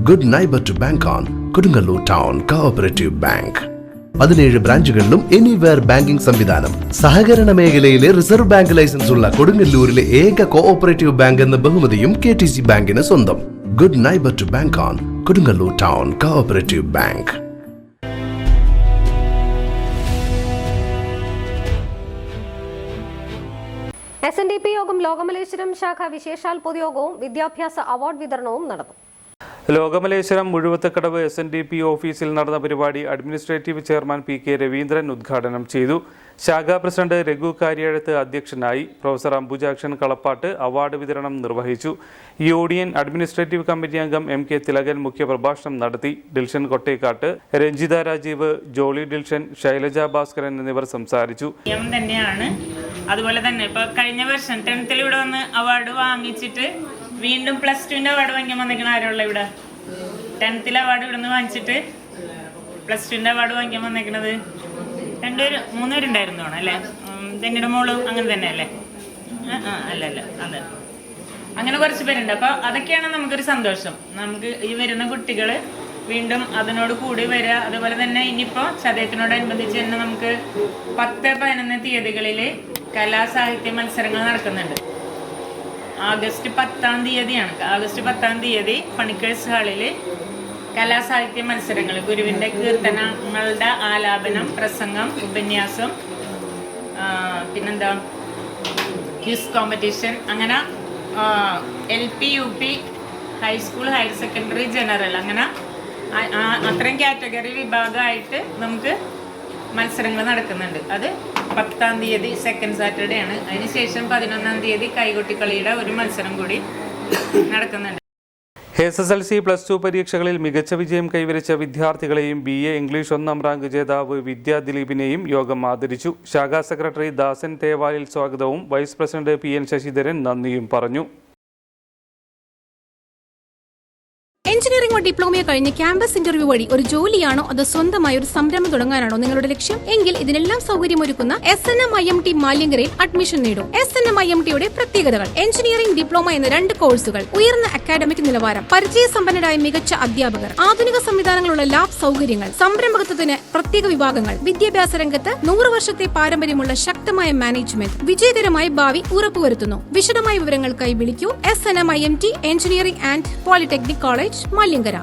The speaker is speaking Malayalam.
Good neighbour to bank on Kodungallur town cooperative bank. 17 ബ്രാഞ്ചുകളിലും എനിവെയർ ബാങ്കിംഗ് സംവിധാനം. സഹകരണ മേഖലയിലെ റിസർവ് ബാങ്ക് ലൈസൻസ് ഉള്ള കൊടുങ്ങല്ലൂരിലെ ഏക കോഓപ്പറേറ്റീവ് ബാങ്ക് എന്ന ബഹുമതിയും KTC ബാങ്കിന് സ്വന്തം. Good neighbour to bank on Kodungallur town cooperative bank. SNDP Yogam Lokamaleswaram ശാഖ വിശേഷാൽ പൊതുയോഗവും വിദ്യാഭ്യാസ അവാർഡ് വിതരണവും നടന്നു. ലോകമലേശ്വരം മുഴുവത്തക്കടവ് SNDP ഓഫീസിൽ നടന്ന പരിപാടി അഡ്മിനിസ്ട്രേറ്റീവ് ചെയർമാൻ PK രവീന്ദ്രൻ ഉദ്ഘാടനം ചെയ്തു. ശാഖാ പ്രസിഡന്റ് രഘു കാര്യഴത്ത് അധ്യക്ഷനായി. പ്രൊഫസർ അംബുജാക്ഷൻ കളപ്പാട്ട് അവാർഡ് വിതരണം നിർവഹിച്ചു. യൂണിയൻ അഡ്മിനിസ്ട്രേറ്റീവ് കമ്മിറ്റി അംഗം MK തിലകൻ മുഖ്യപ്രഭാഷണം നടത്തി. ഡിൽഷൻ കൊട്ടേക്കാട്ട്, രഞ്ജിത രാജീവ്, ജോളി ഡിൽഷൻ, ശൈലജ ഭാസ്കരൻ എന്നിവർ സംസാരിച്ചു. അതുപോലെ തന്നെ ഇപ്പോൾ കഴിഞ്ഞ വർഷം 10th ഇവിടെ വന്ന് അവാർഡ് വാങ്ങിച്ചിട്ട് വീണ്ടും +2 അവാർഡ് വാങ്ങിക്കാൻ വന്നിരിക്കണ ആരുള്ള ഇവിടെ 10th അവാർഡ് ഇവിടെ നിന്ന് വാങ്ങിച്ചിട്ട് +2 അവാർഡ് വാങ്ങിക്കാൻ വന്നിരിക്കണത് 3 പേരുണ്ടായിരുന്നു അല്ലേ? തെന്നിയുടെ മോളും അങ്ങനെ തന്നെ അല്ലേ? അല്ല അതെ, അങ്ങനെ കുറച്ച് പേരുണ്ട്. അപ്പോൾ അതൊക്കെയാണ് നമുക്കൊരു സന്തോഷം. നമുക്ക് ഈ വരുന്ന കുട്ടികൾ വീണ്ടും അതിനോട് കൂടി വരിക. അതുപോലെ തന്നെ ഇനിയിപ്പോൾ ചതയത്തിനോടനുബന്ധിച്ച് തന്നെ നമുക്ക് 10-11 തീയതികളിൽ കലാസാഹിത്യ മത്സരങ്ങൾ നടക്കുന്നുണ്ട്. ആഗസ്റ്റ് 10-ാം തീയതിയാണ്. ആഗസ്റ്റ് 10-ാം തീയതി പണിക്കേഴ്സ് ഹാളിൽ കലാസാഹിത്യ മത്സരങ്ങൾ, ഗുരുവിൻ്റെ കീർത്തനങ്ങളുടെ ആലാപനം, പ്രസംഗം, ഉപന്യാസം, പിന്നെന്താ ക്വിസ് കോമ്പറ്റീഷൻ, അങ്ങനെ LP UP high school, higher secondary, general, അങ്ങനെ അത്രയും കാറ്റഗറി വിഭാഗമായിട്ട് നമുക്ക് മത്സരങ്ങൾ നടക്കുന്നുണ്ട്. അത് 10-ാം തീയതി സെക്കൻഡ് സാറ്റർഡേ ആണ്. അതിനുശേഷം 11-ാം തീയതി കൈകൊട്ടിക്കളിയുടെ ഒരു മത്സരം കൂടി നടക്കുന്നുണ്ട്. SSLC +2 പരീക്ഷകളിൽ മികച്ച വിജയം കൈവരിച്ച വിദ്യാർത്ഥികളെയും BA ഇംഗ്ലീഷ് 1ാം റാങ്ക് ജേതാവ് വിദ്യാ ദിലീപിനെയും യോഗം ആദരിച്ചു. ശാഖാ സെക്രട്ടറി ദാസൻ തേവാലിൽ സ്വാഗതവും വൈസ് പ്രസിഡന്റ് PN ശശിധരൻ നന്ദിയും പറഞ്ഞു. എഞ്ചിനീയറിംഗോ ഡിപ്ലോമയോ കഴിഞ്ഞ് ക്യാമ്പസ് ഇന്റർവ്യൂ വഴി ഒരു ജോലിയാണോ അതോ സ്വന്തമായി ഒരു സംരംഭം തുടങ്ങാനാണോ നിങ്ങളുടെ ലക്ഷ്യം? എങ്കിൽ ഇതിനെല്ലാം സൗകര്യമൊരുക്കുന്ന SNM-IMT മാലിയങ്കരയിൽ അഡ്മിഷൻ നേടും. SNM-IMTയുടെ പ്രത്യേകതകൾ: എഞ്ചിനീയറിംഗ് ഡിപ്ലോമ എന്ന 2 കോഴ്സുകൾ, ഉയർന്ന അക്കാഡമിക് നിലവാരം, പരിചയസമ്പന്നരായ മികച്ച അധ്യാപകർ, ആധുനിക സംവിധാനങ്ങളുള്ള ലാബ് സൗകര്യങ്ങൾ, സംരംഭകത്വത്തിന് പ്രത്യേക വിഭാഗങ്ങൾ, വിദ്യാഭ്യാസ രംഗത്ത് 100 വർഷത്തെ പാരമ്പര്യമുള്ള ശക്തമായ മാനേജ്മെന്റ്, വിജയകരമായ ഭാവി ഉറപ്പുവരുത്തുന്നു. വിശദമായ വിവരങ്ങൾക്കായി വിളിക്കൂ. SNM-IMT engineering and polytechnic college, Maliankara.